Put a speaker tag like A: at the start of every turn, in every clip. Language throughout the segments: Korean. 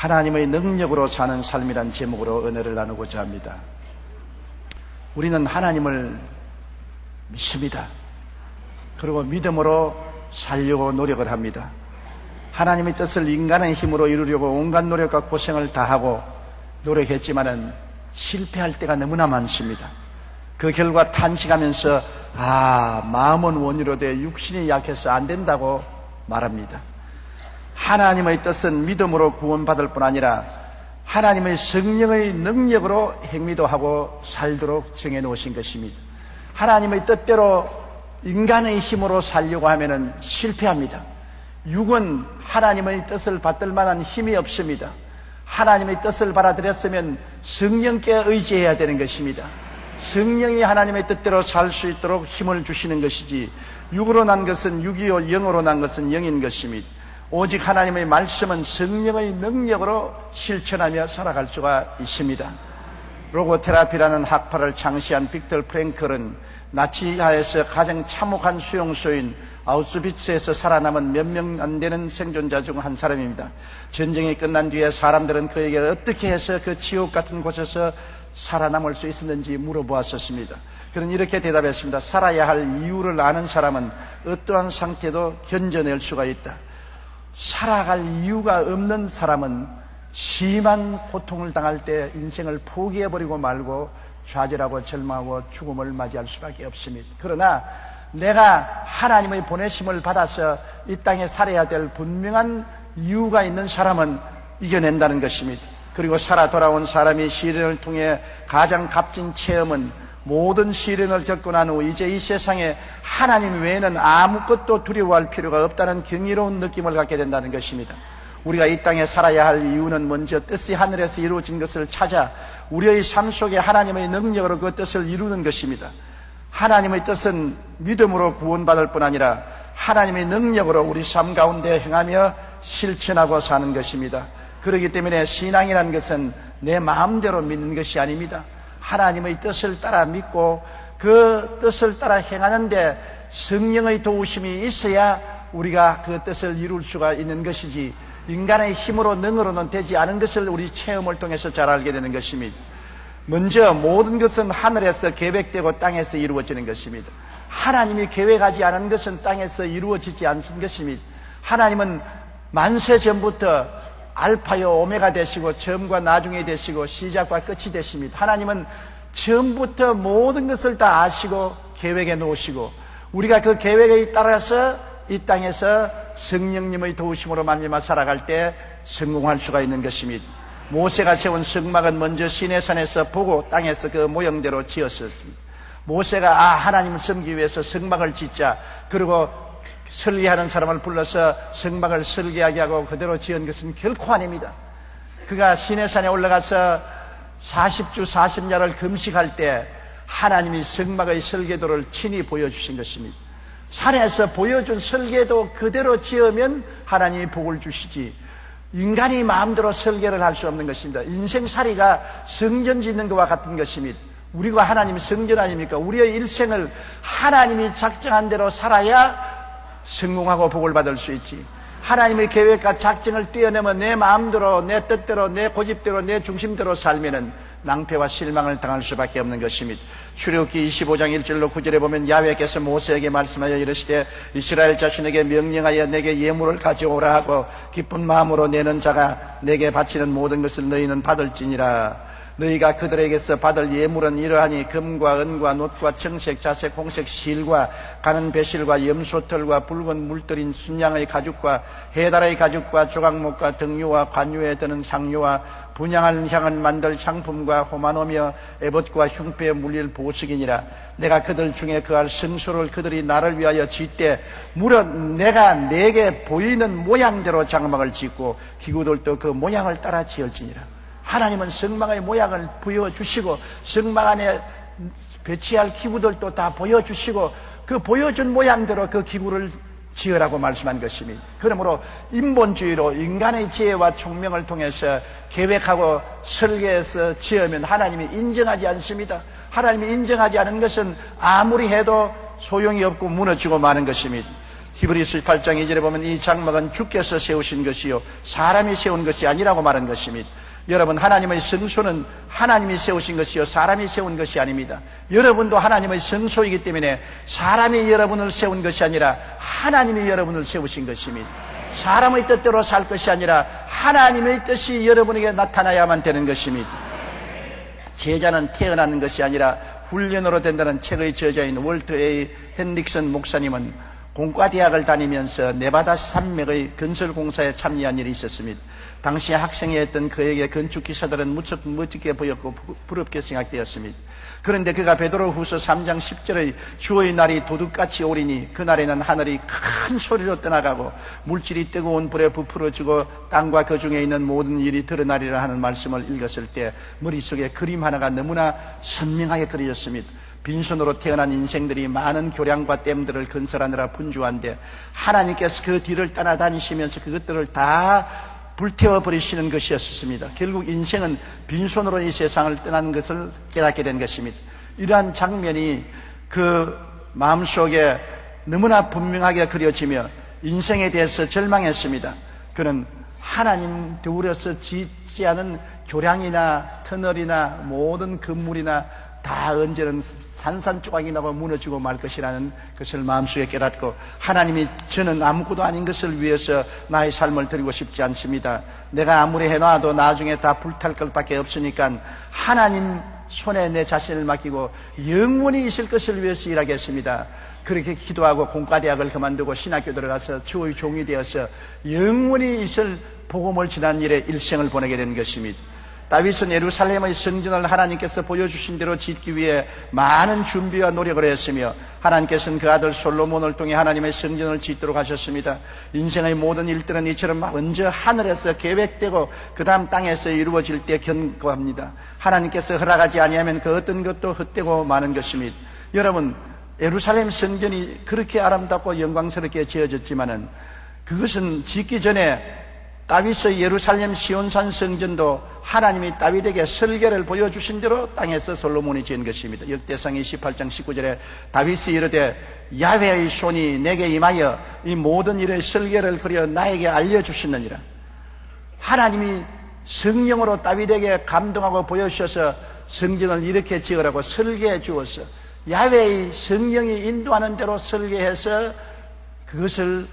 A: 하나님의 능력으로 사는 삶이란 제목으로 은혜를 나누고자 합니다. 우리는 하나님을 믿습니다. 그리고 믿음으로 살려고 노력을 합니다. 하나님의 뜻을 인간의 힘으로 이루려고 온갖 노력과 고생을 다하고 노력했지만은 실패할 때가 너무나 많습니다. 그 결과 탄식하면서 마음은 원이로 돼 육신이 약해서 안 된다고 말합니다. 하나님의 뜻은 믿음으로 구원받을 뿐 아니라 하나님의 성령의 능력으로 행위도 하고 살도록 정해놓으신 것입니다. 하나님의 뜻대로 인간의 힘으로 살려고 하면 실패합니다. 육은 하나님의 뜻을 받들 만한 힘이 없습니다. 하나님의 뜻을 받아들였으면 성령께 의지해야 되는 것입니다. 성령이 하나님의 뜻대로 살 수 있도록 힘을 주시는 것이지, 육으로 난 것은 육이요 영으로 난 것은 영인 것입니다. 오직 하나님의 말씀은 성령의 능력으로 실천하며 살아갈 수가 있습니다. 로고테라피라는 학파를 창시한 빅터 프랭클은 나치하에서 가장 참혹한 수용소인 아우슈비츠에서 살아남은 몇 명 안 되는 생존자 중 한 사람입니다. 전쟁이 끝난 뒤에 사람들은 그에게 어떻게 해서 그 지옥 같은 곳에서 살아남을 수 있었는지 물어보았었습니다. 그는 이렇게 대답했습니다. 살아야 할 이유를 아는 사람은 어떠한 상태도 견뎌낼 수가 있다. 살아갈 이유가 없는 사람은 심한 고통을 당할 때 인생을 포기해버리고 말고 좌절하고 절망하고 죽음을 맞이할 수밖에 없습니다. 그러나 내가 하나님의 보내심을 받아서 이 땅에 살아야 될 분명한 이유가 있는 사람은 이겨낸다는 것입니다. 그리고 살아 돌아온 사람이 시련을 통해 가장 값진 체험은 모든 시련을 겪고 난 후 이제 이 세상에 하나님 외에는 아무것도 두려워할 필요가 없다는 경이로운 느낌을 갖게 된다는 것입니다. 우리가 이 땅에 살아야 할 이유는 먼저 뜻이 하늘에서 이루어진 것을 찾아 우리의 삶 속에 하나님의 능력으로 그 뜻을 이루는 것입니다. 하나님의 뜻은 믿음으로 구원받을 뿐 아니라 하나님의 능력으로 우리 삶 가운데 행하며 실천하고 사는 것입니다. 그렇기 때문에 신앙이라는 것은 내 마음대로 믿는 것이 아닙니다. 하나님의 뜻을 따라 믿고 그 뜻을 따라 행하는데 성령의 도우심이 있어야 우리가 그 뜻을 이룰 수가 있는 것이지, 인간의 힘으로 능으로는 되지 않은 것을 우리 체험을 통해서 잘 알게 되는 것입니다. 먼저 모든 것은 하늘에서 계획되고 땅에서 이루어지는 것입니다. 하나님이 계획하지 않은 것은 땅에서 이루어지지 않는 것입니다. 하나님은 만세 전부터 알파요 오메가 되시고 처음과 나중에 되시고 시작과 끝이 되십니다. 하나님은 처음부터 모든 것을 다 아시고 계획해 놓으시고 우리가 그 계획에 따라서 이 땅에서 성령님의 도우심으로 말미암아 살아갈 때 성공할 수가 있는 것입니다. 모세가 세운 성막은 먼저 시내산에서 보고 땅에서 그 모형대로 지었습니다. 모세가 하나님을 섬기기 위해서 성막을 짓자, 그리고 설계하는 사람을 불러서 성막을 설계하게 하고 그대로 지은 것은 결코 아닙니다. 그가 시내산에 올라가서 40주 40야를 금식할 때 하나님이 성막의 설계도를 친히 보여주신 것입니다. 산에서 보여준 설계도 그대로 지으면 하나님이 복을 주시지, 인간이 마음대로 설계를 할 수 없는 것입니다. 인생살이가 성전 짓는 것과 같은 것입니다. 우리가 하나님이 성전 아닙니까? 우리의 일생을 하나님이 작정한 대로 살아야 성공하고 복을 받을 수 있지. 하나님의 계획과 작정을 뛰어넘어 내 마음대로, 내 뜻대로, 내 고집대로, 내 중심대로 살면은 낭패와 실망을 당할 수밖에 없는 것입니다. 출애굽기 25장 1절로 9절에 보면 야훼께서 모세에게 말씀하여 이르시되 이스라엘 자신에게 명령하여 내게 예물을 가져오라 하고 기쁜 마음으로 내는 자가 내게 바치는 모든 것을 너희는 받을지니라. 너희가 그들에게서 받을 예물은 이러하니 금과 은과 놋과 청색, 자색, 홍색 실과 가는 배실과 염소털과 붉은 물들인 순양의 가죽과 해달의 가죽과 조각목과 등유와 관유에 드는 향료와 분향을 향은 만들 향품과 호마노며 에봇과 흉패에 물릴 보석이니라. 내가 그들 중에 그할 성소를 그들이 나를 위하여 짓되 무릇 내가 내게 보이는 모양대로 장막을 짓고 기구들도 그 모양을 따라 지을지니라. 하나님은 성막의 모양을 보여주시고 성막 안에 배치할 기구들도 다 보여주시고 그 보여준 모양대로 그 기구를 지으라고 말씀한 것입니다. 그러므로 인본주의로 인간의 지혜와 총명을 통해서 계획하고 설계해서 지으면 하나님이 인정하지 않습니다. 하나님이 인정하지 않은 것은 아무리 해도 소용이 없고 무너지고 마는 것입니다. 히브리서 8장 2절에 보면 이 장막은 주께서 세우신 것이요 사람이 세운 것이 아니라고 말한 것입니다. 여러분, 하나님의 성소는 하나님이 세우신 것이요 사람이 세운 것이 아닙니다. 여러분도 하나님의 성소이기 때문에 사람이 여러분을 세운 것이 아니라 하나님이 여러분을 세우신 것입니다. 사람의 뜻대로 살 것이 아니라 하나님의 뜻이 여러분에게 나타나야만 되는 것입니다. 제자는 태어나는 것이 아니라 훈련으로 된다는 책의 저자인 월터 A. 헨릭슨 목사님은 공과대학을 다니면서 네바다 산맥의 건설 공사에 참여한 일이 있었습니다. 당시 학생이었던 그에게 건축 기사들은 무척 멋지게 보였고 부럽게 생각되었습니다. 그런데 그가 베드로후서 3장 10절의 주의 날이 도둑같이 오리니 그날에는 하늘이 큰 소리로 떠나가고 물질이 뜨거운 불에 부풀어지고 땅과 그 중에 있는 모든 일이 드러나리라 하는 말씀을 읽었을 때 머릿속에 그림 하나가 너무나 선명하게 그려졌습니다. 빈손으로 태어난 인생들이 많은 교량과 댐들을 건설하느라 분주한데 하나님께서 그 뒤를 따라다니시면서 그것들을 다 불태워버리시는 것이었습니다. 결국 인생은 빈손으로 이 세상을 떠나는 것을 깨닫게 된 것입니다. 이러한 장면이 그 마음속에 너무나 분명하게 그려지며 인생에 대해서 절망했습니다. 그는 하나님 더불어서 짓지 않은 교량이나 터널이나 모든 건물이나 다 언제는 산산조각이 나고 무너지고 말 것이라는 것을 마음속에 깨닫고 하나님이 저는 아무것도 아닌 것을 위해서 나의 삶을 드리고 싶지 않습니다. 내가 아무리 해놔도 나중에 다 불탈 것밖에 없으니까 하나님 손에 내 자신을 맡기고 영원히 있을 것을 위해서 일하겠습니다. 그렇게 기도하고 공과대학을 그만두고 신학교 들어가서 주의 종이 되어서 영원히 있을 복음을 지난 일에 일생을 보내게 된 것입니다. 다윗은 예루살렘의 성전을 하나님께서 보여주신 대로 짓기 위해 많은 준비와 노력을 했으며 하나님께서는 그 아들 솔로몬을 통해 하나님의 성전을 짓도록 하셨습니다. 인생의 모든 일들은 이처럼 먼저 하늘에서 계획되고 그 다음 땅에서 이루어질 때 경고합니다. 하나님께서 허락하지 아니하면 그 어떤 것도 헛되고 마는 것입니다. 여러분, 예루살렘 성전이 그렇게 아름답고 영광스럽게 지어졌지만은 그것은 짓기 전에 다윗의 예루살렘 시온산 성전도 하나님이 다윗에게 설계를 보여주신 대로 땅에서 솔로몬이 지은 것입니다. 역대상 28장 19절에 다윗이 이르되 야훼의 손이 내게 임하여 이 모든 일의 설계를 그려 나에게 알려주시느니라. 하나님이 성령으로 다윗에게 감동하고 보여주셔서 성전을 이렇게 지으라고 설계해 주어서 야훼의 성령이 인도하는 대로 설계해서 그것을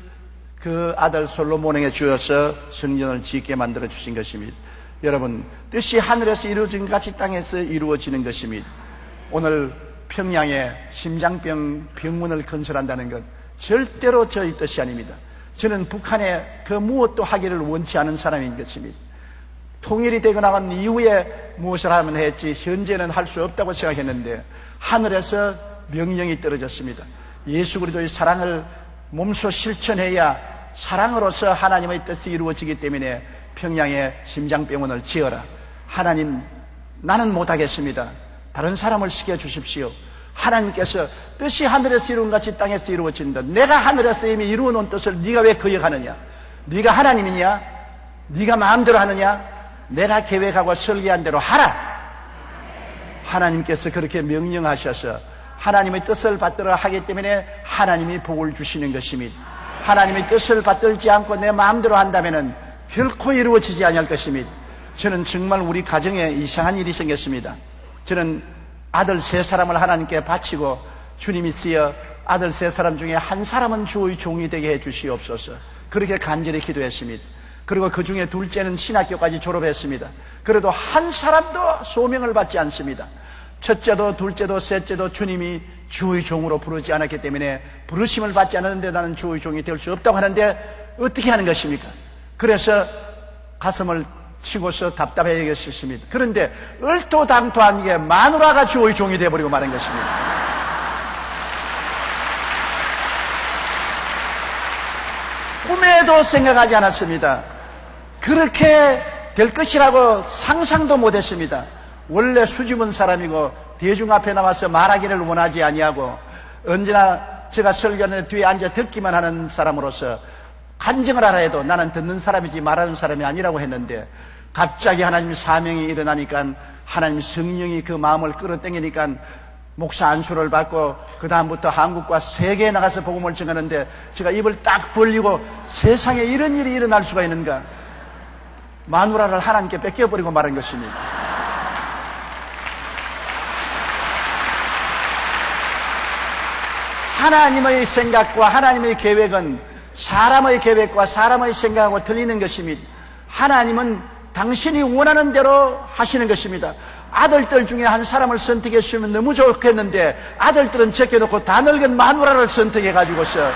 A: 그 아들 솔로몬에게 주어서 성전을 짓게 만들어 주신 것입니다. 여러분, 뜻이 하늘에서 이루어진 같이 땅에서 이루어지는 것입니다. 오늘 평양에 심장병 병원을 건설한다는 것 절대로 저희 뜻이 아닙니다. 저는 북한에 그 무엇도 하기를 원치 않은 사람인 것입니다. 통일이 되고 나간 이후에 무엇을 하면 했지 현재는 할 수 없다고 생각했는데 하늘에서 명령이 떨어졌습니다. 예수 그리스도의 사랑을 몸소 실천해야 사랑으로서 하나님의 뜻이 이루어지기 때문에 평양에 심장병원을 지어라. 하나님, 나는 못하겠습니다. 다른 사람을 시켜주십시오. 하나님께서 뜻이 하늘에서 이룬 같이 땅에서 이루어진다. 내가 하늘에서 이미 이루어놓은 뜻을 네가 왜 거역하느냐? 네가 하나님이냐? 네가 마음대로 하느냐? 내가 계획하고 설계한 대로 하라. 하나님께서 그렇게 명령하셔서 하나님의 뜻을 받들어 하기 때문에 하나님이 복을 주시는 것입니다. 하나님의 뜻을 받들지 않고 내 마음대로 한다면 결코 이루어지지 않을 것입니다. 저는 정말 우리 가정에 이상한 일이 생겼습니다. 저는 아들 3사람을 하나님께 바치고 주님이 쓰여 아들 3사람 중에 한 사람은 주의 종이 되게 해 주시옵소서. 그렇게 간절히 기도했습니다. 그리고 그 중에 둘째는 신학교까지 졸업했습니다. 그래도 한 사람도 소명을 받지 않습니다. 첫째도 둘째도 셋째도 주님이 주의 종으로 부르지 않았기 때문에 부르심을 받지 않았는데 나는 주의 종이 될 수 없다고 하는데 어떻게 하는 것입니까? 그래서 가슴을 치고서 답답해 여겼습니다. 그런데 얼토당토한 게 마누라가 주의 종이 되어버리고 말한 것입니다. 꿈에도 생각하지 않았습니다. 그렇게 될 것이라고 상상도 못했습니다. 원래 수줍은 사람이고 대중 앞에 나와서 말하기를 원하지 아니하고 언제나 제가 설교하는 뒤에 앉아 듣기만 하는 사람으로서 간증을 하라 해도 나는 듣는 사람이지 말하는 사람이 아니라고 했는데 갑자기 하나님 사명이 일어나니까 하나님 성령이 그 마음을 끌어당기니까 목사 안수를 받고 그 다음부터 한국과 세계에 나가서 복음을 전하는데 제가 입을 딱 벌리고 세상에 이런 일이 일어날 수가 있는가? 마누라를 하나님께 뺏겨버리고 말한 것입니다. 하나님의 생각과 하나님의 계획은 사람의 계획과 사람의 생각하고 틀리는 것입니다. 하나님은 당신이 원하는 대로 하시는 것입니다. 아들들 중에 한 사람을 선택했으면 너무 좋겠는데 아들들은 제껴놓고 다 늙은 마누라를 선택해가지고서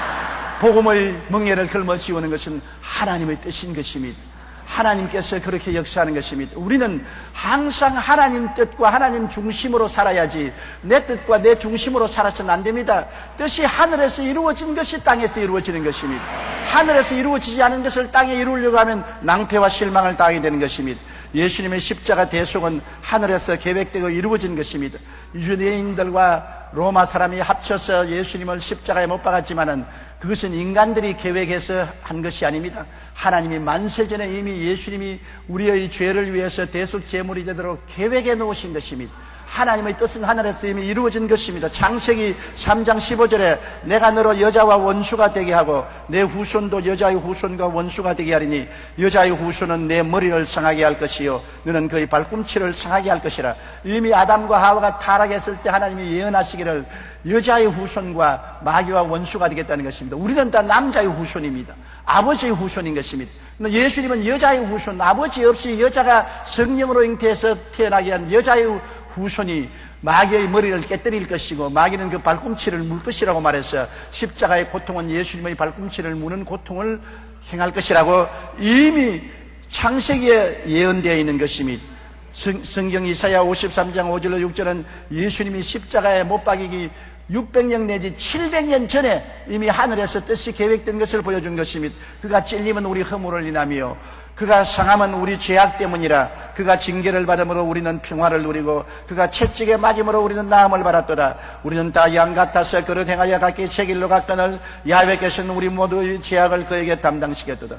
A: 복음의 멍에를 걸머쥐우는 것은 하나님의 뜻인 것입니다. 하나님께서 그렇게 역사하는 것입니다. 우리는 항상 하나님 뜻과 하나님 중심으로 살아야지 내 뜻과 내 중심으로 살아서는 안 됩니다. 뜻이 하늘에서 이루어진 것이 땅에서 이루어지는 것입니다. 하늘에서 이루어지지 않은 것을 땅에 이루려고 하면 낭패와 실망을 당하게 되는 것입니다. 예수님의 십자가 대속은 하늘에서 계획되고 이루어진 것입니다. 유대인들과 로마 사람이 합쳐서 예수님을 십자가에 못 박았지만은 그것은 인간들이 계획해서 한 것이 아닙니다. 하나님이 만세전에 이미 예수님이 우리의 죄를 위해서 대속 제물이 되도록 계획해 놓으신 것입니다. 하나님의 뜻은 하늘에서 이미 이루어진 것입니다. 창세기 3장 15절에 내가 너로 여자와 원수가 되게 하고 내 후손도 여자의 후손과 원수가 되게 하리니 여자의 후손은 내 머리를 상하게 할 것이요 너는 그의 발꿈치를 상하게 할 것이라. 이미 아담과 하와가 타락했을 때 하나님이 예언하시기를 여자의 후손과 마귀와 원수가 되겠다는 것입니다. 우리는 다 남자의 후손입니다. 아버지의 후손인 것입니다. 예수님은 여자의 후손, 아버지 없이 여자가 성령으로 잉태해서 태어나게 한 여자의 후손이 마귀의 머리를 깨뜨릴 것이고 마귀는 그 발꿈치를 물 것이라고 말해서 십자가의 고통은 예수님의 발꿈치를 무는 고통을 행할 것이라고 이미 창세기에 예언되어 있는 것입니다. 성경 이사야 53장 5절로 6절은 예수님이 십자가에 못 박이기 600년 내지 700년 전에 이미 하늘에서 뜻이 계획된 것을 보여준 것입니다. 그가 찔림은 우리 허물을 인하며 그가 상함은 우리 죄악 때문이라. 그가 징계를 받음으로 우리는 평화를 누리고 그가 채찍에 맞음으로 우리는 나음을 받았도다. 우리는 다 양 같아서 그릇 행하여 각기 제 길로 갔거늘 야훼께서는 우리 모두의 죄악을 그에게 담당시켰도다.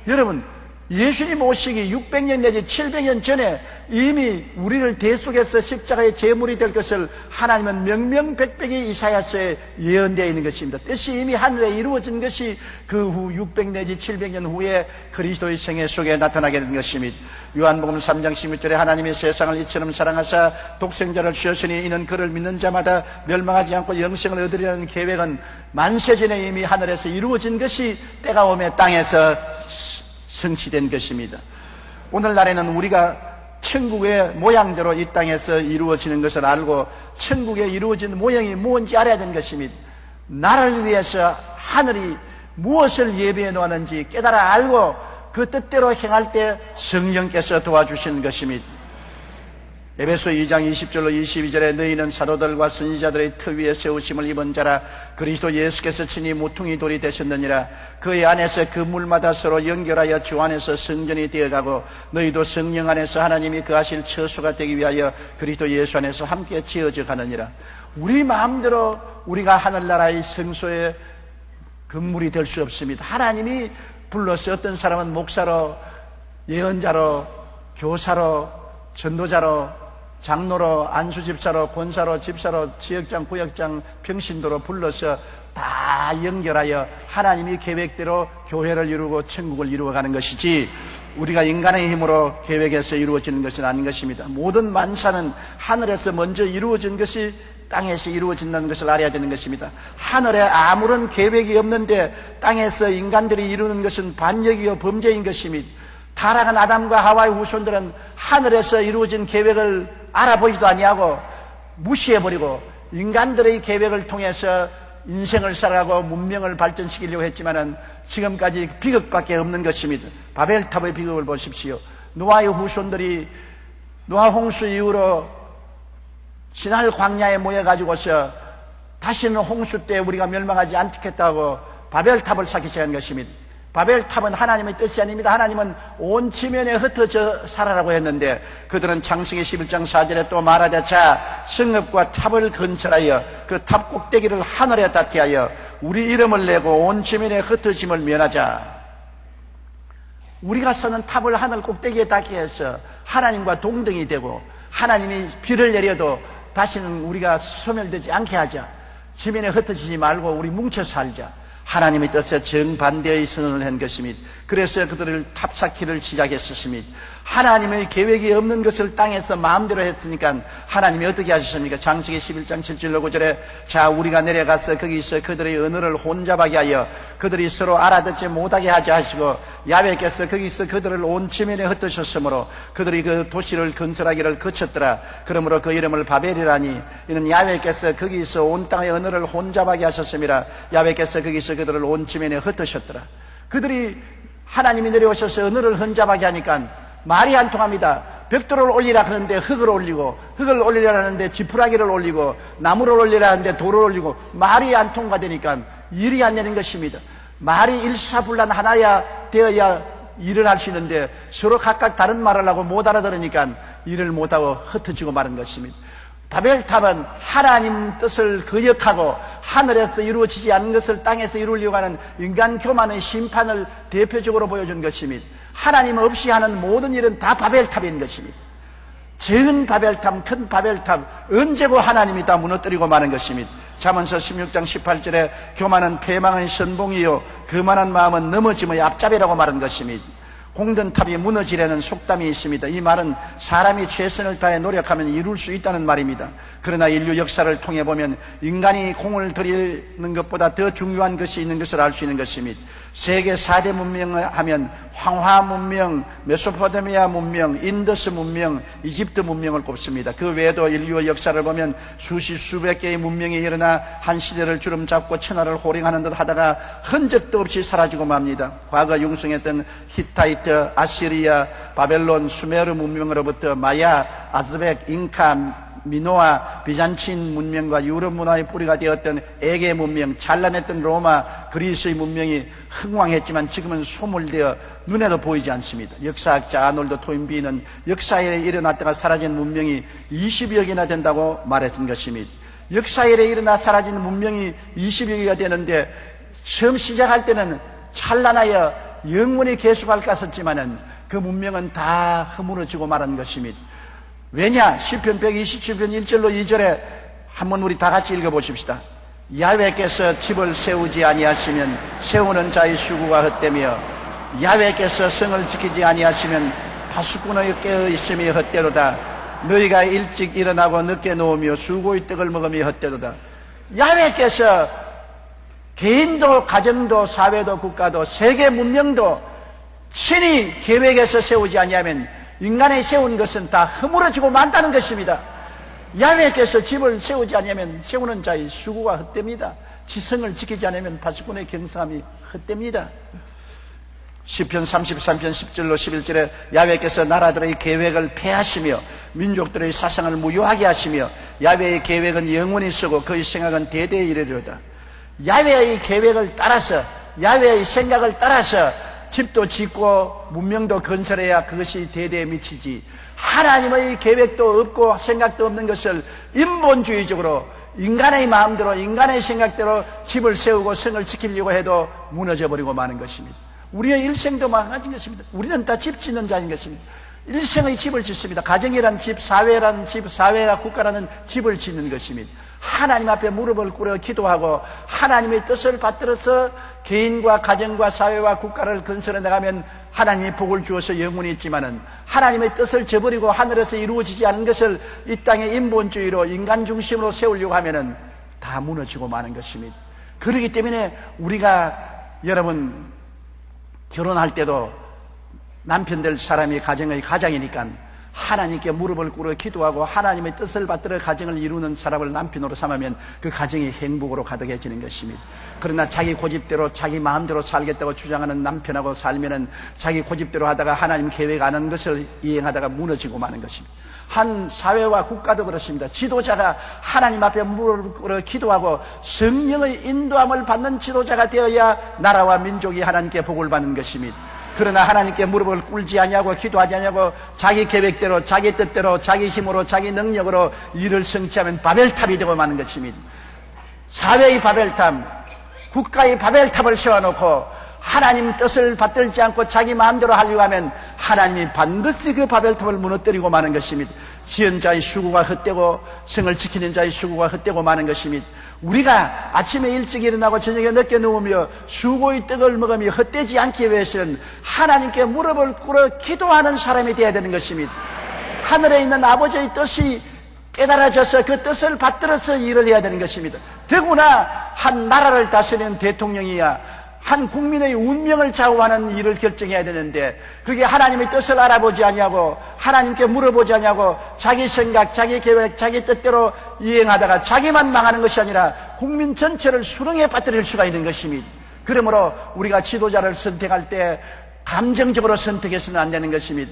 A: 여러분, 예수님 오시기 600년 내지 700년 전에 이미 우리를 대속해서 십자가의 제물이 될 것을 하나님은 명명백백이 이사야서에 예언되어 있는 것입니다. 뜻이 이미 하늘에 이루어진 것이 그 후 600 내지 700년 후에 그리스도의 생애 속에 나타나게 된 것입니다. 요한복음 3장 16절에 하나님이 세상을 이처럼 사랑하사 독생자를 주셨으니 이는 그를 믿는 자마다 멸망하지 않고 영생을 얻으려는 계획은 만세전에 이미 하늘에서 이루어진 것이 때가 오매 땅에서 성취된 것입니다. 오늘날에는 우리가 천국의 모양대로 이 땅에서 이루어지는 것을 알고 천국에 이루어진 모양이 뭔지 알아야 되는 것입니다. 나를 위해서 하늘이 무엇을 예비해 놓았는지 깨달아 알고 그 뜻대로 행할 때 성령께서 도와주시는 것입니다. 에베소 2장 20절로 22절에 너희는 사도들과 선지자들의 터 위에 세우심을 입은 자라. 그리스도 예수께서 친히 모퉁이 돌이 되셨느니라. 그의 안에서 그 물마다 서로 연결하여 주 안에서 성전이 되어가고 너희도 성령 안에서 하나님이 거하실 처소가 되기 위하여 그리스도 예수 안에서 함께 지어져 가느니라. 우리 마음대로 우리가 하늘나라의 성소의 건물이 될 수 없습니다. 하나님이 불러서 어떤 사람은 목사로, 예언자로, 교사로, 전도자로, 장로로, 안수집사로, 권사로, 집사로, 지역장, 구역장, 평신도로 불러서 다 연결하여 하나님이 계획대로 교회를 이루고 천국을 이루어가는 것이지 우리가 인간의 힘으로 계획해서 이루어지는 것은 아닌 것입니다. 모든 만사는 하늘에서 먼저 이루어진 것이 땅에서 이루어진다는 것을 알아야 되는 것입니다. 하늘에 아무런 계획이 없는데 땅에서 인간들이 이루는 것은 반역이요 범죄인 것입니다. 타락한 아담과 하와의 후손들은 하늘에서 이루어진 계획을 알아보지도 아니하고 무시해버리고 인간들의 계획을 통해서 인생을 살아가고 문명을 발전시키려고 했지만은 지금까지 비극밖에 없는 것입니다. 바벨탑의 비극을 보십시오. 노아의 후손들이 노아 홍수 이후로 지날 광야에 모여가지고서 다시는 홍수 때 우리가 멸망하지 않겠다고 바벨탑을 쌓기 시작한 것입니다. 바벨탑은 하나님의 뜻이 아닙니다. 하나님은 온 지면에 흩어져 살아라고 했는데 그들은 창세기 11장 4절에 또 말하자 자 성읍과 탑을 건설하여 그 탑 꼭대기를 하늘에 닿게 하여 우리 이름을 내고 온 지면에 흩어짐을 면하자. 우리가 서는 탑을 하늘 꼭대기에 닿게 해서 하나님과 동등이 되고 하나님이 비를 내려도 다시는 우리가 소멸되지 않게 하자. 지면에 흩어지지 말고 우리 뭉쳐 살자. 하나님의 뜻에 정반대의 선언을 한 것입니다. 그래서 그들을 탑쌓기를 시작했었습니다. 하나님의 계획이 없는 것을 땅에서 마음대로 했으니까 하나님이 어떻게 하셨습니까? 장세기 11장 7절로 9절에 자 우리가 내려가서 거기서 그들의 언어를 혼잡하게 하여 그들이 서로 알아듣지 못하게 하지 하시고 야훼께서 거기서 그들을 온 지면에 흩으셨으므로 그들이 그 도시를 건설하기를 거쳤더라. 그러므로 그 이름을 바벨이라니 이는 야훼께서 거기서 온 땅의 언어를 혼잡하게 하셨음이라. 야훼께서 거기서 그들을 온 지면에 흩으셨더라. 그들이 하나님이 내려오셔서 언어를 혼잡하게 하니까 말이 안 통합니다. 벽돌을 올리라 하는데 흙을 올리고, 흙을 올리라 하는데 지푸라기를 올리고, 나무를 올리라 하는데 돌을 올리고, 말이 안 통과되니까 일이 안 되는 것입니다. 말이 일사불란 하나야 되어야 일을 할 수 있는데 서로 각각 다른 말을 하고 못 알아들으니까 일을 못하고 흩어지고 마는 것입니다. 바벨탑은 하나님 뜻을 거역하고 하늘에서 이루어지지 않는 것을 땅에서 이루려고 하는 인간 교만의 심판을 대표적으로 보여준 것입니다. 하나님 없이 하는 모든 일은 다 바벨탑인 것입니다. 적은 바벨탑, 큰 바벨탑, 언제고 하나님이 다 무너뜨리고 마는 것입니다. 잠언서 16장 18절에 교만은 패망의 선봉이요 거만한 마음은 넘어짐의 앞잡이라고 말한 것입니다. 공든 탑이 무너지려는 속담이 있습니다. 이 말은 사람이 최선을 다해 노력하면 이룰 수 있다는 말입니다. 그러나 인류 역사를 통해 보면 인간이 공을 들이는 것보다 더 중요한 것이 있는 것을 알 수 있는 것입니다. 세계 4대 문명을 하면 황화 문명, 메소포타미아 문명, 인더스 문명, 이집트 문명을 꼽습니다. 그 외에도 인류의 역사를 보면 수백 개의 문명이 일어나 한 시대를 주름잡고 천하를 호령하는 듯 하다가 흔적도 없이 사라지고 맙니다. 과거 융성했던 히타이트, 아시리아, 바벨론, 수메르 문명으로부터 마야, 아즈벡, 잉카, 미노아, 비잔친 문명과 유럽 문화의 뿌리가 되었던 에게 문명, 찬란했던 로마, 그리스의 문명이 흥왕했지만 지금은 소멸되어 눈에도 보이지 않습니다. 역사학자 아놀드 토인비는 역사에 일어났다가 사라진 문명이 20여 개나 된다고 말했던 것입니다. 역사에 일어나 사라진 문명이 20여 개가 되는데 처음 시작할 때는 찬란하여 영원히 계속할 것 같았지만은 그 문명은 다 허물어지고 말한 것입니다. 왜냐? 시편 127편 1절로 2절에 한번 우리 다 같이 읽어보십시다. 야훼께서 집을 세우지 아니하시면 세우는 자의 수고가 헛되며 야훼께서 성을 지키지 아니하시면 파수꾼의 깨어 있음이 헛되도다. 너희가 일찍 일어나고 늦게 놓으며 수고의 떡을 먹으며 헛되도다. 야훼께서 개인도 가정도 사회도 국가도 세계 문명도 친히 계획해서 세우지 아니하면 인간이 세운 것은 다 허물어지고 만다는 것입니다. 야훼께서 집을 세우지 않으면 세우는 자의 수고가 헛됩니다. 지성을 지키지 않으면 파수꾼의 경사함이 헛됩니다. 시편 33편 10절로 11절에 야훼께서 나라들의 계획을 폐하시며 민족들의 사상을 무효하게 하시며 야훼의 계획은 영원히 쓰고 그의 생각은 대대에 이르리로다. 야훼의 계획을 따라서 야훼의 생각을 따라서 집도 짓고 문명도 건설해야 그것이 대대에 미치지, 하나님의 계획도 없고 생각도 없는 것을 인본주의적으로 인간의 마음대로 인간의 생각대로 집을 세우고 성을 지키려고 해도 무너져버리고 마는 것입니다. 우리의 일생도 마찬가지인 것입니다. 우리는 다 집 짓는 자인 것입니다. 일생의 집을 짓습니다. 가정이란 집, 사회란 집, 사회와 국가라는 집을 짓는 것입니다. 하나님 앞에 무릎을 꿇어 기도하고 하나님의 뜻을 받들어서 개인과 가정과 사회와 국가를 건설해 나가면 하나님이 복을 주어서 영원히 있지만은 하나님의 뜻을 저버리고 하늘에서 이루어지지 않은 것을 이 땅의 인본주의로 인간 중심으로 세우려고 하면은 다 무너지고 마는 것입니다. 그렇기 때문에 우리가 여러분 결혼할 때도 남편 될 사람이 가정의 가장이니까 하나님께 무릎을 꿇어 기도하고 하나님의 뜻을 받들어 가정을 이루는 사람을 남편으로 삼으면 그 가정이 행복으로 가득해지는 것입니다. 그러나 자기 고집대로 자기 마음대로 살겠다고 주장하는 남편하고 살면은 자기 고집대로 하다가 하나님 계획 안 한 것을 이행하다가 무너지고 마는 것입니다. 한 사회와 국가도 그렇습니다. 지도자가 하나님 앞에 무릎을 꿇어 기도하고 성령의 인도함을 받는 지도자가 되어야 나라와 민족이 하나님께 복을 받는 것입니다. 그러나 하나님께 무릎을 꿇지 아니하고 기도하지 아니하고 자기 계획대로 자기 뜻대로 자기 힘으로 자기 능력으로 일을 성취하면 바벨탑이 되고 마는 것입니다. 사회의 바벨탑, 국가의 바벨탑을 세워놓고 하나님 뜻을 받들지 않고 자기 마음대로 하려고 하면 하나님이 반드시 그 바벨탑을 무너뜨리고 마는 것입니다. 지은 자의 수고가 헛되고 성을 지키는 자의 수고가 헛되고 마는 것입니다. 우리가 아침에 일찍 일어나고 저녁에 늦게 누우며 수고의 떡을 먹으며 헛되지 않기 위해서는 하나님께 무릎을 꿇어 기도하는 사람이 되어야 되는 것입니다. 하늘에 있는 아버지의 뜻이 깨달아져서 그 뜻을 받들어서 일을 해야 되는 것입니다. 더구나 한 나라를 다스리는 대통령이야 한 국민의 운명을 좌우하는 일을 결정해야 되는데 그게 하나님의 뜻을 알아보지 아니하고 하나님께 물어보지 아니하고 자기 생각, 자기 계획, 자기 뜻대로 이행하다가 자기만 망하는 것이 아니라 국민 전체를 수렁에 빠뜨릴 수가 있는 것입니다. 그러므로 우리가 지도자를 선택할 때 감정적으로 선택해서는 안 되는 것입니다.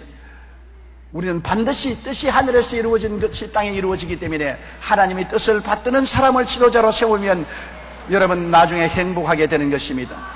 A: 우리는 반드시 뜻이 하늘에서 이루어진 것이 땅에 이루어지기 때문에 하나님의 뜻을 받드는 사람을 지도자로 세우면 여러분 나중에 행복하게 되는 것입니다.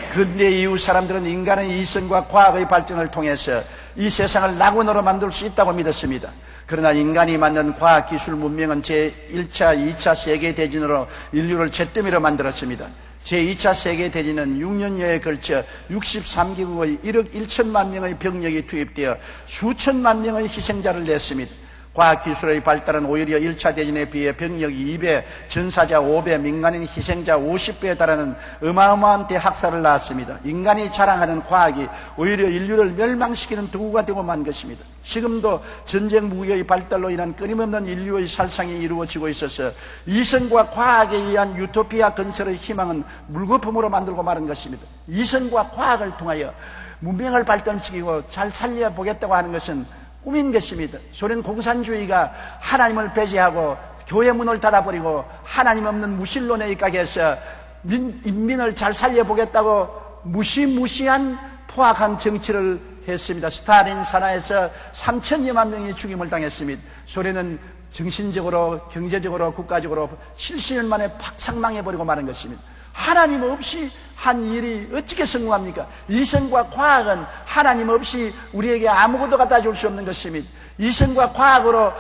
A: 근대 이후 사람들은 인간의 이성과 과학의 발전을 통해서 이 세상을 낙원으로 만들 수 있다고 믿었습니다. 그러나 인간이 만든 과학기술 문명은 제1차, 2차 세계대전으로 인류를 잿더미로 만들었습니다. 제2차 세계대전은 6년여에 걸쳐 63개국의 1억 1천만 명의 병력이 투입되어 수천만 명의 희생자를 냈습니다. 과학기술의 발달은 오히려 1차 대전에 비해 병력이 2배, 전사자 5배, 민간인 희생자 50배에 달하는 어마어마한 대학살을 낳았습니다. 인간이 자랑하는 과학이 오히려 인류를 멸망시키는 도구가 되고 만 것입니다. 지금도 전쟁 무기의 발달로 인한 끊임없는 인류의 살상이 이루어지고 있어서 이성과 과학에 의한 유토피아 건설의 희망은 물거품으로 만들고 마는 것입니다. 이성과 과학을 통하여 문명을 발전시키고 잘 살려보겠다고 하는 것은 꿈인 것입니다. 소련 공산주의가 하나님을 배제하고 교회 문을 닫아버리고 하나님 없는 무신론에 입각해서 인민을 잘 살려보겠다고 무시무시한 포악한 정치를 했습니다. 스탈린 산하에서 3천여만 명이 죽임을 당했습니다. 소련은 정신적으로, 경제적으로, 국가적으로 70년 만에 팍상 망해버리고 마는 것입니다. 하나님 없이 한 일이 어떻게 성공합니까? 이성과 과학은 하나님 없이 우리에게 아무것도 갖다 줄 수 없는 것입니다. 이성과 과학으로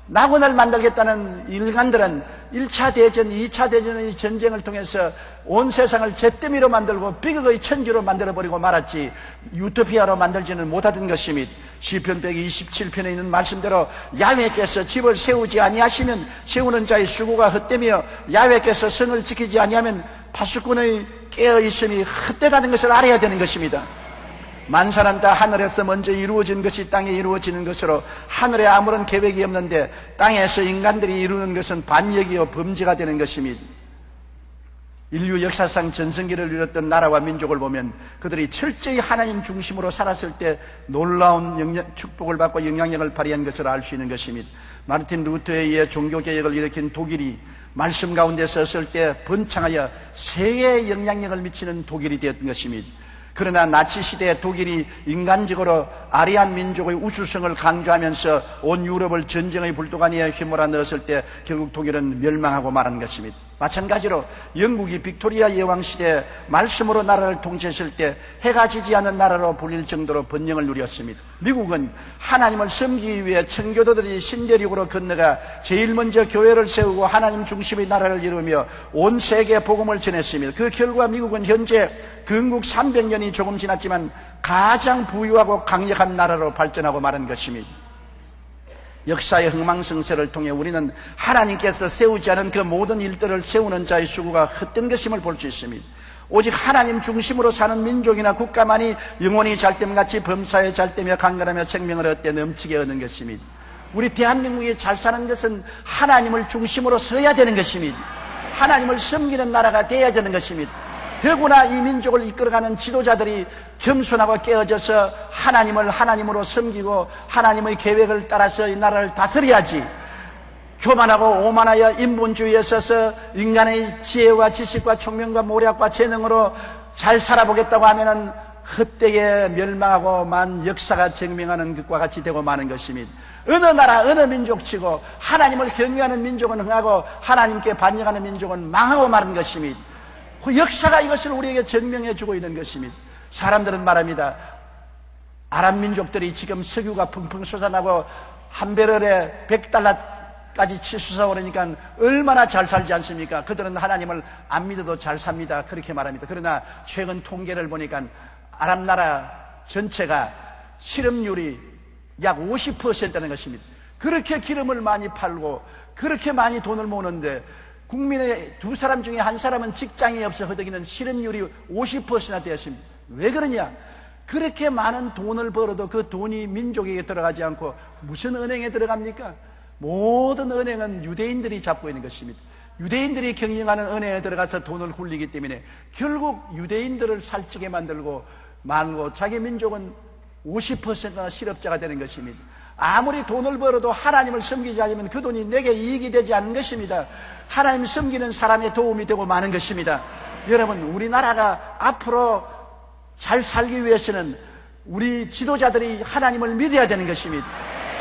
A: 낙원을 만들겠다는 인간들은 1차 대전, 2차 대전의 전쟁을 통해서 온 세상을 잿더미로 만들고 비극의 천지로 만들어버리고 말았지 유토피아로 만들지는 못하던 것입니다. 시편 127편에 있는 말씀대로 야훼께서 집을 세우지 아니하시면 세우는 자의 수고가 헛되며 야훼께서 성을 지키지 아니하면 파수꾼의 깨어있음이 헛되다는 것을 알아야 되는 것입니다. 만사는 다 하늘에서 먼저 이루어진 것이 땅에 이루어지는 것으로 하늘에 아무런 계획이 없는데 땅에서 인간들이 이루는 것은 반역이요 범죄가 되는 것입니다. 인류 역사상 전성기를 이뤘던 나라와 민족을 보면 그들이 철저히 하나님 중심으로 살았을 때 놀라운 축복을 받고 영향력을 발휘한 것을 알 수 있는 것입니다. 마르틴 루터에 의해 종교개혁을 일으킨 독일이 말씀 가운데 섰을 때 번창하여 세계에 영향력을 미치는 독일이 되었던 것입니다. 그러나 나치 시대에 독일이 인간적으로 아리안 민족의 우수성을 강조하면서 온 유럽을 전쟁의 불도가니에 휘몰아 넣었을 때 결국 독일은 멸망하고 말한 것입니다. 마찬가지로 영국이 빅토리아 여왕 시대에 말씀으로 나라를 통치했을 때 해가 지지 않은 나라로 불릴 정도로 번영을 누렸습니다. 미국은 하나님을 섬기기 위해 청교도들이 신대륙으로 건너가 제일 먼저 교회를 세우고 하나님 중심의 나라를 이루며 온 세계에 복음을 전했습니다. 그 결과 미국은 현재 건국 300년이 조금 지났지만 가장 부유하고 강력한 나라로 발전하고 마는 것입니다. 역사의 흥망성쇠를 통해 우리는 하나님께서 세우지 않은 그 모든 일들을 세우는 자의 수고가 헛된 것임을 볼 수 있습니다. 오직 하나님 중심으로 사는 민족이나 국가만이 영혼이 잘됨같이 범사에 잘되며 강건하며 생명을 얻되 넘치게 얻는 것입니다. 우리 대한민국이 잘 사는 것은 하나님을 중심으로 서야 되는 것입니다. 하나님을 섬기는 나라가 되어야 되는 것입니다. 더구나 이 민족을 이끌어가는 지도자들이 겸손하고 깨어져서 하나님을 하나님으로 섬기고 하나님의 계획을 따라서 이 나라를 다스려야지, 교만하고 오만하여 인본주의에 서서 인간의 지혜와 지식과 총명과 모략과 재능으로 잘 살아보겠다고 하면은 헛되게 멸망하고 만 역사가 증명하는 것과 같이 되고 마는 것입니다. 어느 나라 어느 민족치고 하나님을 경외하는 민족은 흥하고 하나님께 반역하는 민족은 망하고 마는 것입니다. 그 역사가 이것을 우리에게 증명해 주고 있는 것입니다. 사람들은 말합니다. 아랍 민족들이 지금 석유가 펑펑 솟아나고 한 배럴에 $100 까지 치솟아 오르니까 얼마나 잘 살지 않습니까? 그들은 하나님을 안 믿어도 잘 삽니다. 그렇게 말합니다. 그러나 최근 통계를 보니까 아랍 나라 전체가 실업률이 약 50%라는 것입니다. 그렇게 기름을 많이 팔고 그렇게 많이 돈을 모으는데 국민의 두 사람 중에 한 사람은 직장이 없어 허덕이는 실업률이 50%나 되었습니다. 왜 그러냐? 그렇게 많은 돈을 벌어도 그 돈이 민족에게 들어가지 않고 무슨 은행에 들어갑니까? 모든 은행은 유대인들이 잡고 있는 것입니다. 유대인들이 경영하는 은행에 들어가서 돈을 굴리기 때문에 결국 유대인들을 살찌게 만들고 말고 자기 민족은 50%나 실업자가 되는 것입니다. 아무리 돈을 벌어도 하나님을 섬기지 않으면 그 돈이 내게 이익이 되지 않는 것입니다. 하나님 섬기는 사람의 도움이 되고 마는 것입니다. 여러분, 우리나라가 앞으로 잘 살기 위해서는 우리 지도자들이 하나님을 믿어야 되는 것입니다.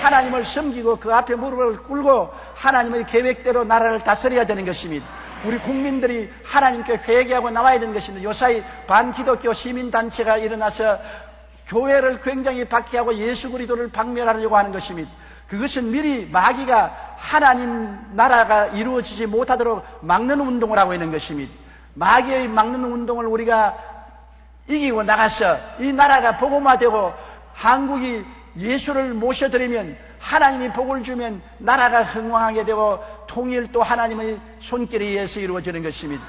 A: 하나님을 섬기고 그 앞에 무릎을 꿇고 하나님의 계획대로 나라를 다스려야 되는 것입니다. 우리 국민들이 하나님께 회개하고 나와야 되는 것입니다. 요사이 반기독교 시민단체가 일어나서 교회를 굉장히 박해하고 예수 그리스도를 박멸하려고 하는 것입니다. 그것은 미리 마귀가 하나님 나라가 이루어지지 못하도록 막는 운동을 하고 있는 것입니다. 마귀의 막는 운동을 우리가 이기고 나가서 이 나라가 복음화되고 한국이 예수를 모셔드리면 하나님이 복을 주면 나라가 흥왕하게 되고 통일도 하나님의 손길에 의해서 이루어지는 것입니다.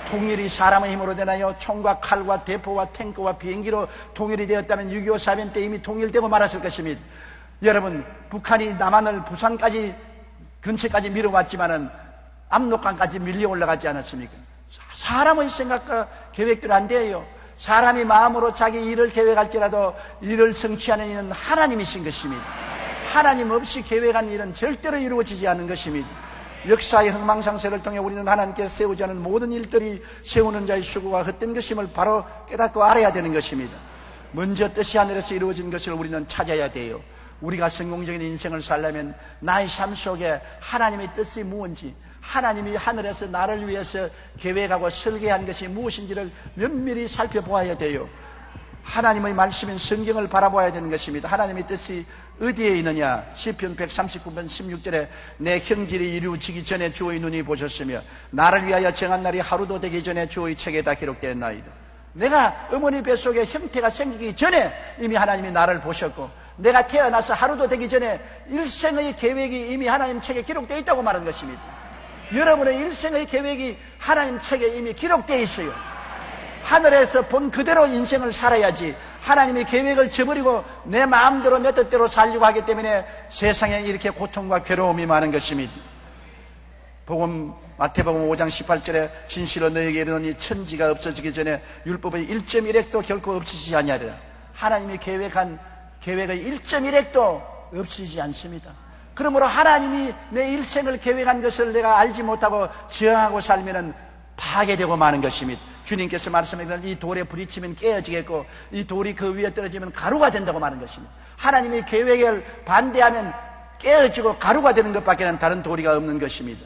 A: 통일이 사람의 힘으로 되나요? 총과 칼과 대포와 탱크와 비행기로 통일이 되었다면 6.25 사변 때 이미 통일되고 말았을 것입니다. 여러분, 북한이 남한을 부산까지 근처까지 밀어왔지만은 압록강까지 밀려 올라가지 않았습니까? 사람의 생각과 계획대로 안 돼요. 사람이 마음으로 자기 일을 계획할지라도 일을 성취하는 일은 하나님이신 것입니다. 하나님 없이 계획한 일은 절대로 이루어지지 않는 것입니다. 역사의 흥망상세를 통해 우리는 하나님께서 세우지 않은 모든 일들이 세우는 자의 수고가 헛된 것임을 바로 깨닫고 알아야 되는 것입니다. 먼저 뜻이 하늘에서 이루어진 것을 우리는 찾아야 돼요. 우리가 성공적인 인생을 살려면 나의 삶 속에 하나님의 뜻이 무엇인지, 하나님이 하늘에서 나를 위해서 계획하고 설계한 것이 무엇인지를 면밀히 살펴보아야 돼요. 하나님의 말씀인 성경을 바라봐야 되는 것입니다. 하나님의 뜻이 어디에 있느냐? 시편 139편 16절에 내 형질이 이루어지기 전에 주의 눈이 보셨으며 나를 위하여 정한 날이 하루도 되기 전에 주의 책에 다 기록되었나이다. 내가 어머니 뱃속에 형태가 생기기 전에 이미 하나님이 나를 보셨고, 내가 태어나서 하루도 되기 전에 일생의 계획이 이미 하나님 책에 기록되어 있다고 말하는 것입니다. 여러분의 일생의 계획이 하나님 책에 이미 기록되어 있어요. 하늘에서 본 그대로 인생을 살아야지 하나님의 계획을 저버리고 내 마음대로 내 뜻대로 살려고 하기 때문에 세상에 이렇게 고통과 괴로움이 많은 것입니다. 마태복음 5장 18절에 진실로 너에게 이르노니 천지가 없어지기 전에 율법의 1.1획도 결코 없어지지 아니하리라. 하나님이 계획한 계획의 1.1획도 없어지지 않습니다. 그러므로 하나님이 내 일생을 계획한 것을 내가 알지 못하고 저항하고 살면은 파괴되고 마는 것입니다. 주님께서 말씀하시는 이 돌에 부딪히면 깨어지겠고 이 돌이 그 위에 떨어지면 가루가 된다고 말하는 것입니다. 하나님의 계획을 반대하면 깨어지고 가루가 되는 것밖에는 다른 도리가 없는 것입니다.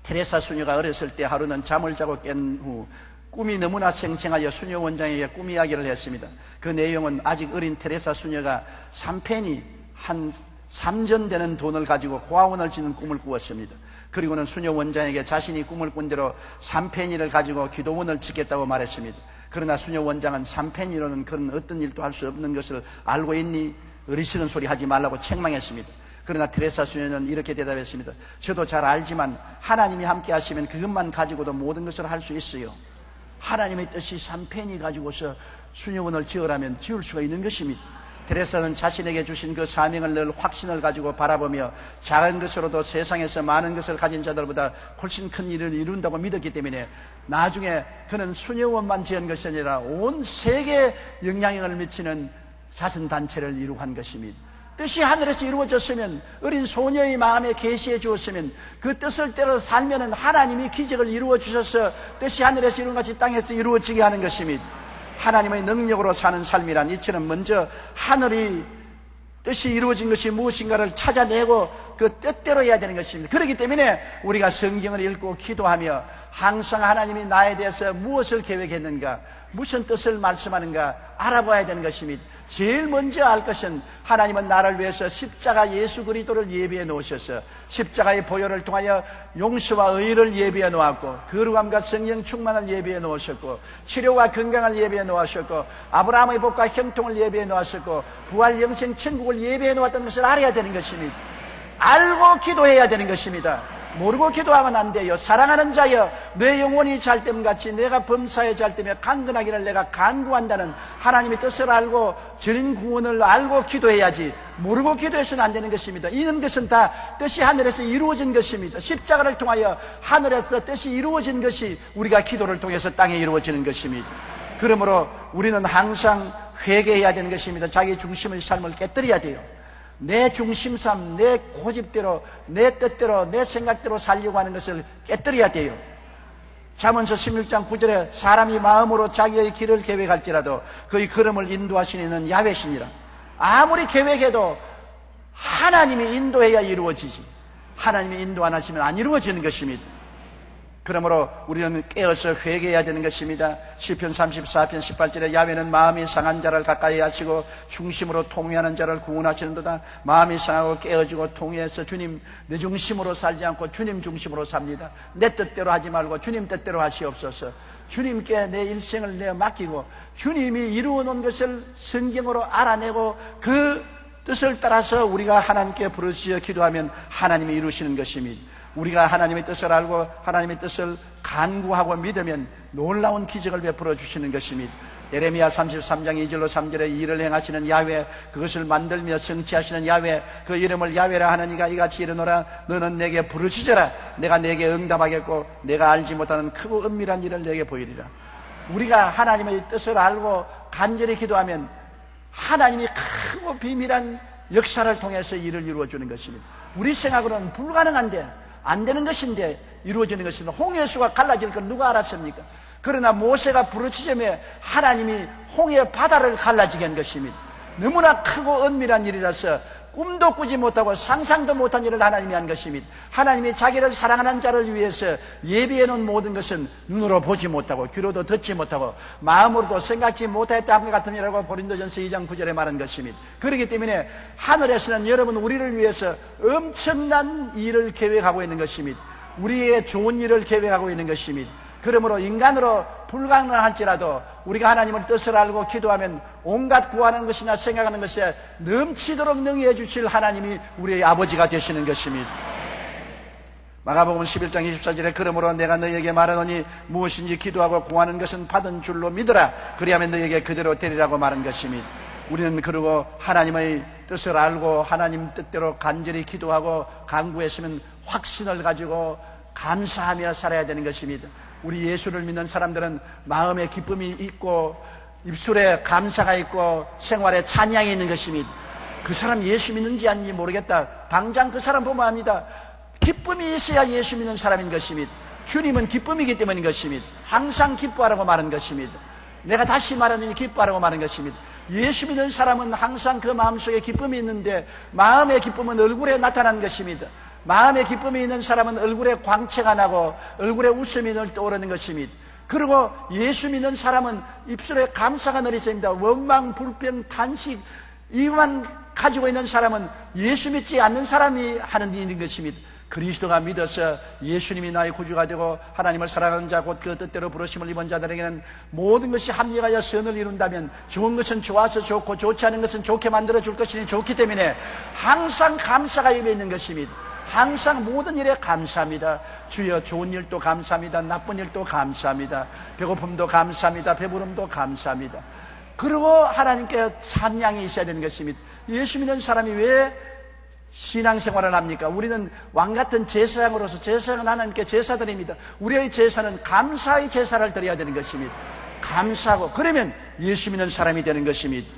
A: 테레사 수녀가 어렸을 때 하루는 잠을 자고 깬 후 꿈이 너무나 생생하여 수녀 원장에게 꿈 이야기를 했습니다. 그 내용은 아직 어린 테레사 수녀가 3페니 한 3전 되는 돈을 가지고 고아원을 짓는 꿈을 꾸었습니다. 그리고는 수녀 원장에게 자신이 꿈을 꾼 대로 3페니를 가지고 기도원을 짓겠다고 말했습니다. 그러나 수녀 원장은 3페니로는 그런 어떤 일도 할 수 없는 것을 알고 있니? 어리석은 소리 하지 말라고 책망했습니다. 그러나 테레사 수녀는 이렇게 대답했습니다. 저도 잘 알지만 하나님이 함께 하시면 그것만 가지고도 모든 것을 할 수 있어요. 하나님의 뜻이 3페니 가지고서 수녀원을 지으라면 지을 수가 있는 것입니다. 테레사는 자신에게 주신 그 사명을 늘 확신을 가지고 바라보며 작은 것으로도 세상에서 많은 것을 가진 자들보다 훨씬 큰 일을 이룬다고 믿었기 때문에 나중에 그는 수녀원만 지은 것이 아니라 온 세계에 영향력을 미치는 자선단체를 이루한 것입니다. 뜻이 하늘에서 이루어졌으면, 어린 소녀의 마음에 계시해 주었으면, 그 뜻을 따라 살면은 하나님이 기적을 이루어 주셔서 뜻이 하늘에서 이룬 것이 땅에서 이루어지게 하는 것입니다. 하나님의 능력으로 사는 삶이란 이처럼 먼저 하늘이 뜻이 이루어진 것이 무엇인가를 찾아내고 그 뜻대로 해야 되는 것입니다. 그렇기 때문에 우리가 성경을 읽고 기도하며 항상 하나님이 나에 대해서 무엇을 계획했는가, 무슨 뜻을 말씀하는가 알아봐야 되는 것입니다. 제일 먼저 알 것은 하나님은 나를 위해서 십자가 예수 그리스도를 예비해 놓으셔서 십자가의 보혈을 통하여 용서와 의를 예비해 놓았고 거룩함과 성령 충만을 예비해 놓으셨고 치료와 건강을 예비해 놓으셨고 아브라함의 복과 형통을 예비해 놓으셨고 부활 영생 천국을 예비해 놓았다는 것을 알아야 되는 것입니다. 알고 기도해야 되는 것입니다. 모르고 기도하면 안 돼요. 사랑하는 자여 내 영혼이 잘됨같이 내가 범사에 잘되며 강건하기를 내가 간구한다는 하나님의 뜻을 알고 전 구원을 알고 기도해야지 모르고 기도해서는 안 되는 것입니다. 이런 것은 다 뜻이 하늘에서 이루어진 것입니다. 십자가를 통하여 하늘에서 뜻이 이루어진 것이 우리가 기도를 통해서 땅에 이루어지는 것입니다. 그러므로 우리는 항상 회개해야 되는 것입니다. 자기 중심의 삶을 깨뜨려야 돼요. 내 중심삼, 내 고집대로, 내 뜻대로, 내 생각대로 살려고 하는 것을 깨뜨려야 돼요. 잠언서 16장 9절에 사람이 마음으로 자기의 길을 계획할지라도 그의 걸음을 인도하시는 이는 야훼시니라. 아무리 계획해도 하나님이 인도해야 이루어지지 하나님이 인도 안 하시면 안 이루어지는 것입니다. 그러므로 우리는 깨어서 회개해야 되는 것입니다. 시편 34편 18절에 야훼는 마음이 상한 자를 가까이 하시고 중심으로 통회하는 자를 구원하시는도다. 마음이 상하고 깨어지고 통회해서 주님 내 중심으로 살지 않고 주님 중심으로 삽니다. 내 뜻대로 하지 말고 주님 뜻대로 하시옵소서. 주님께 내 일생을 내어 맡기고 주님이 이루어 놓은 것을 성경으로 알아내고 그 뜻을 따라서 우리가 하나님께 부르짖어 기도하면 하나님이 이루시는 것입니다. 우리가 하나님의 뜻을 알고 하나님의 뜻을 간구하고 믿으면 놀라운 기적을 베풀어 주시는 것입니다. 예레미야 33장 2절로 3절에 일을 행하시는 야훼, 그것을 만들며 성취하시는 야훼, 그 이름을 야훼라 하는 이가 이같이 이르노라. 너는 내게 부르짖어라. 내가 내게 응답하겠고 내가 알지 못하는 크고 은밀한 일을 내게 보이리라. 우리가 하나님의 뜻을 알고 간절히 기도하면 하나님이 크고 비밀한 역사를 통해서 일을 이루어주는 것입니다. 우리 생각으로는 불가능한데 안 되는 것인데 이루어지는 것입니다. 홍해수가 갈라질 건 누가 알았습니까? 그러나 모세가 부르짖으며 하나님이 홍해 바다를 갈라지게 한 것입니다. 너무나 크고 은밀한 일이라서 꿈도 꾸지 못하고 상상도 못한 일을 하나님이 한 것입니다. 하나님이 자기를 사랑하는 자를 위해서 예비해 놓은 모든 것은 눈으로 보지 못하고 귀로도 듣지 못하고 마음으로도 생각지 못했다 함과 같음이라고 고린도전서 2장 9절에 말한 것입니다. 그렇기 때문에 하늘에서는 여러분 우리를 위해서 엄청난 일을 계획하고 있는 것입니다. 우리의 좋은 일을 계획하고 있는 것입니다. 그러므로 인간으로 불가능할지라도 우리가 하나님을 뜻을 알고 기도하면 온갖 구하는 것이나 생각하는 것에 넘치도록 능히해 주실 하나님이 우리의 아버지가 되시는 것입니다. 마가복음 11장 24절에 그러므로 내가 너희에게 말하노니 무엇인지 기도하고 구하는 것은 받은 줄로 믿으라. 그리하면 너희에게 그대로 되리라고 말한 것입니다. 우리는 그러고 하나님의 뜻을 알고 하나님 뜻대로 간절히 기도하고 간구했으면 확신을 가지고 감사하며 살아야 되는 것입니다. 우리 예수를 믿는 사람들은 마음에 기쁨이 있고 입술에 감사가 있고 생활에 찬양이 있는 것입니다. 그 사람 예수 믿는지 아닌지 모르겠다. 당장 그 사람 보면 압니다. 기쁨이 있어야 예수 믿는 사람인 것입니다. 주님은 기쁨이기 때문인 것입니다. 항상 기뻐하라고 말한 것입니다. 내가 다시 말하느니 기뻐하라고 말한 것입니다. 예수 믿는 사람은 항상 그 마음속에 기쁨이 있는데 마음의 기쁨은 얼굴에 나타나는 것입니다. 마음의 기쁨이 있는 사람은 얼굴에 광채가 나고 얼굴에 웃음이 늘 떠오르는 것입니다. 그리고 예수 믿는 사람은 입술에 감사가 늘 있습니다. 원망, 불평, 탄식 이만 가지고 있는 사람은 예수 믿지 않는 사람이 하는 일인 것입니다. 그리스도가 믿어서 예수님이 나의 구주가 되고 하나님을 사랑하는 자 곧 그 뜻대로 부르심을 입은 자들에게는 모든 것이 합력하여 선을 이룬다면 좋은 것은 좋아서 좋고 좋지 않은 것은 좋게 만들어 줄 것이니 좋기 때문에 항상 감사가 입에 있는 것입니다. 항상 모든 일에 감사합니다. 주여 좋은 일도 감사합니다. 나쁜 일도 감사합니다. 배고픔도 감사합니다. 배부름도 감사합니다. 그리고 하나님께 찬양이 있어야 되는 것입니다. 예수 믿는 사람이 왜 신앙생활을 합니까? 우리는 왕같은 제사장으로서 제사장은 하나님께 제사드립니다. 우리의 제사는 감사의 제사를 드려야 되는 것입니다. 감사하고 그러면 예수 믿는 사람이 되는 것입니다.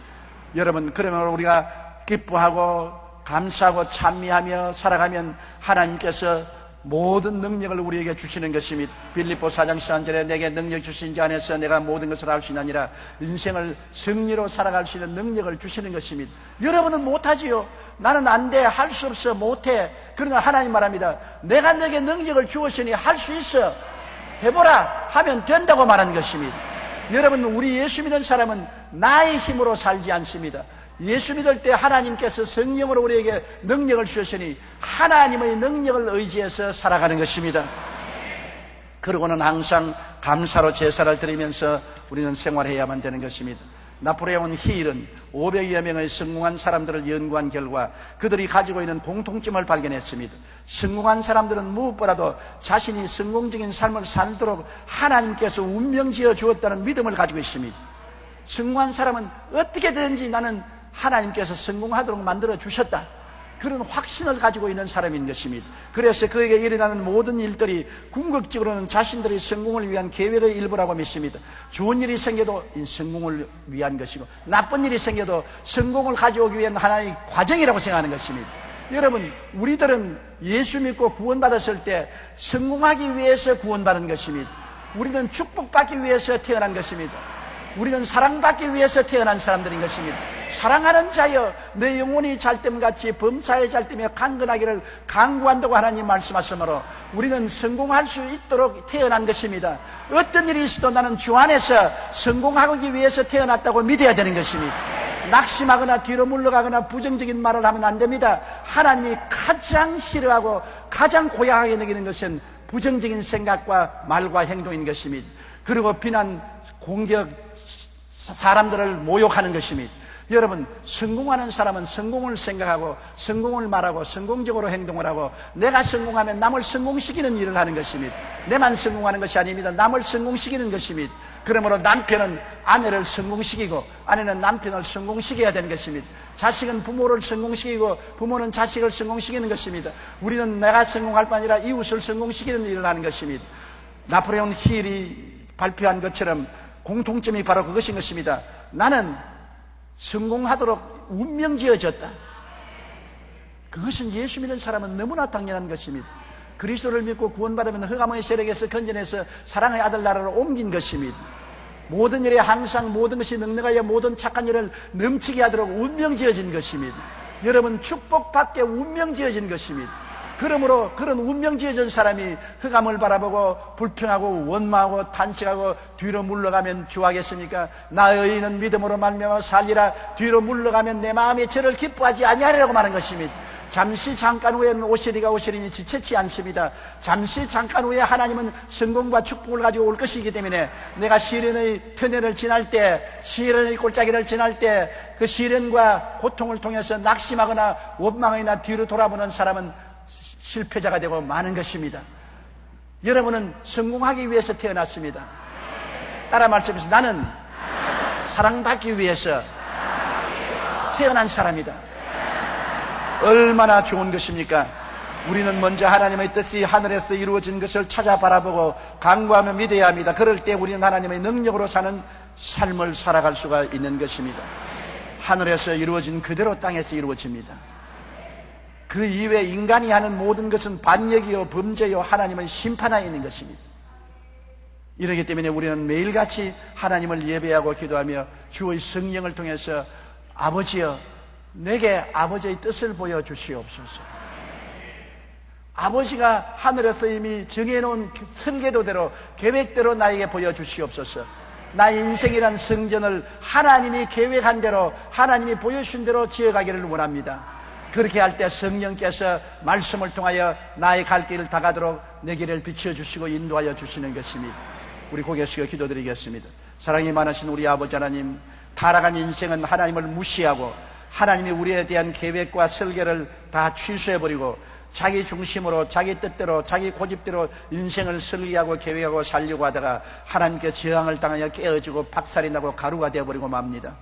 A: 여러분 그러면 우리가 기뻐하고 감사하고 찬미하며 살아가면 하나님께서 모든 능력을 우리에게 주시는 것입니다. 빌립보 4장 13절에 내게 능력 주신 자 안에서 내가 모든 것을 할 수 있느니라. 인생을 승리로 살아갈 수 있는 능력을 주시는 것입니다. 여러분은 못하지요. 나는 안 돼, 할 수 없어, 못해. 그러나 하나님 말합니다. 내가 내게 능력을 주었으니 할 수 있어. 해보라 하면 된다고 말하는 것입니다. 여러분, 우리 예수 믿는 사람은 나의 힘으로 살지 않습니다. 예수 믿을 때 하나님께서 성령으로 우리에게 능력을 주셨으니 하나님의 능력을 의지해서 살아가는 것입니다. 그러고는 항상 감사로 제사를 드리면서 우리는 생활해야만 되는 것입니다. 나폴레옹 힐은 500여 명의 성공한 사람들을 연구한 결과 그들이 가지고 있는 공통점을 발견했습니다. 성공한 사람들은 무엇보다도 자신이 성공적인 삶을 살도록 하나님께서 운명 지어 주었다는 믿음을 가지고 있습니다. 성공한 사람은 어떻게든지 나는 하나님께서 성공하도록 만들어 주셨다, 그런 확신을 가지고 있는 사람인 것입니다. 그래서 그에게 일어나는 모든 일들이 궁극적으로는 자신들의 성공을 위한 계획의 일부라고 믿습니다. 좋은 일이 생겨도 성공을 위한 것이고 나쁜 일이 생겨도 성공을 가져오기 위한 하나의 과정이라고 생각하는 것입니다. 여러분, 우리들은 예수 믿고 구원받았을 때 성공하기 위해서 구원받은 것입니다. 우리는 축복받기 위해서 태어난 것입니다. 우리는 사랑받기 위해서 태어난 사람들인 것입니다. 사랑하는 자여, 내 영혼이 잘됨같이 범사에 잘되며 강건하기를 강구한다고 하나님 말씀하시므로 우리는 성공할 수 있도록 태어난 것입니다. 어떤 일이 있어도 나는 주 안에서 성공하기 위해서 태어났다고 믿어야 되는 것입니다. 낙심하거나 뒤로 물러가거나 부정적인 말을 하면 안 됩니다. 하나님이 가장 싫어하고 가장 고약하게 여기는 것은 부정적인 생각과 말과 행동인 것입니다. 그리고 비난, 공격, 사람들을 모욕하는 것입니다. 여러분, 성공하는 사람은 성공을 생각하고 성공을 말하고 성공적으로 행동을 하고 내가 성공하면 남을 성공시키는 일을 하는 것입니다. 내만 성공하는 것이 아닙니다. 남을 성공시키는 것입니다. 그러므로 남편은 아내를 성공시키고 아내는 남편을 성공시켜야 되는 것입니다. 자식은 부모를 성공시키고 부모는 자식을 성공시키는 것입니다. 우리는 내가 성공할 뿐 아니라 이웃을 성공시키는 일을 하는 것입니다. 나폴레옹 힐이 발표한 것처럼 공통점이 바로 그것인 것입니다. 나는 성공하도록 운명 지어졌다. 그것은 예수 믿는 사람은 너무나 당연한 것입니다. 그리스도를 믿고 구원받으면 흑암의 세력에서 건져내서 사랑의 아들 나라로 옮긴 것입니다. 모든 일에 항상 모든 것이 넉넉하여 모든 착한 일을 넘치게 하도록 운명 지어진 것입니다. 여러분, 축복받게 운명 지어진 것입니다. 그러므로 그런 운명 지어진 사람이 흑암을 바라보고 불평하고 원망하고 탄식하고 뒤로 물러가면 주하겠습니까? 나의 의인은 믿음으로 말미암아 살리라. 뒤로 물러가면 내 마음이 저를 기뻐하지 아니하리라고 말한 것입니다. 잠시 잠깐 후에는 오시리가 오시리니 지체치 않습니다. 잠시 잠깐 후에 하나님은 성공과 축복을 가지고 올 것이기 때문에 내가 시련의 터널을 지날 때, 시련의 골짜기를 지날 때 그 시련과 고통을 통해서 낙심하거나 원망이나 뒤로 돌아보는 사람은 실패자가 되고 마는 것입니다. 여러분은 성공하기 위해서 태어났습니다. 따라 말씀해서 나는 사랑받기 위해서 태어난 사람이다. 얼마나 좋은 것입니까? 우리는 먼저 하나님의 뜻이 하늘에서 이루어진 것을 찾아 바라보고 간구하며 믿어야 합니다. 그럴 때 우리는 하나님의 능력으로 사는 삶을 살아갈 수가 있는 것입니다. 하늘에서 이루어진 그대로 땅에서 이루어집니다. 그 이외에 인간이 하는 모든 것은 반역이요 범죄요 하나님의 심판하에 있는 것입니다. 이렇기 때문에 우리는 매일같이 하나님을 예배하고 기도하며 주의 성령을 통해서 아버지여, 내게 아버지의 뜻을 보여주시옵소서. 아버지가 하늘에서 이미 정해놓은 설계도대로 계획대로 나에게 보여주시옵소서. 나의 인생이란 성전을 하나님이 계획한 대로 하나님이 보여주신 대로 지어가기를 원합니다. 그렇게 할 때 성령께서 말씀을 통하여 나의 갈 길을 다가도록 내 길을 비춰주시고 인도하여 주시는 것입니다. 우리 고개 숙여 기도드리겠습니다. 사랑이 많으신 우리 아버지 하나님, 타락한 인생은 하나님을 무시하고 하나님이 우리에 대한 계획과 설계를 다 취소해버리고 자기 중심으로 자기 뜻대로 자기 고집대로 인생을 설계하고 계획하고 살려고 하다가 하나님께 저항을 당하여 깨어지고 박살이 나고 가루가 되어버리고 맙니다.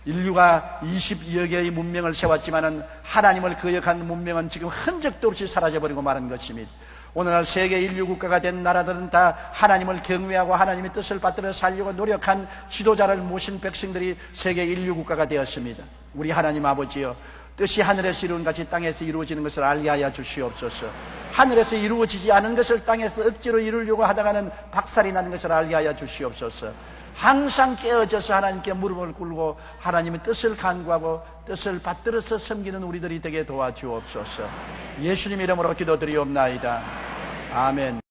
A: 인류가 20여 개의 문명을 세웠지만은 하나님을 거역한 문명은 지금 흔적도 없이 사라져버리고 마는 것입니다. 오늘날 세계 인류 국가가 된 나라들은 다 하나님을 경외하고 하나님의 뜻을 받들어 살려고 노력한 지도자를 모신 백성들이 세계 인류 국가가 되었습니다. 우리 하나님 아버지여, 뜻이 하늘에서 이루어진 같이 땅에서 이루어지는 것을 알게 하여 주시옵소서. 하늘에서 이루어지지 않은 것을 땅에서 억지로 이루려고 하다가는 박살이 나는 것을 알게 하여 주시옵소서. 항상 깨어져서 하나님께 무릎을 꿇고 하나님의 뜻을 간구하고 뜻을 받들어서 섬기는 우리들이 되게 도와주옵소서. 예수님 이름으로 기도드리옵나이다. 아멘.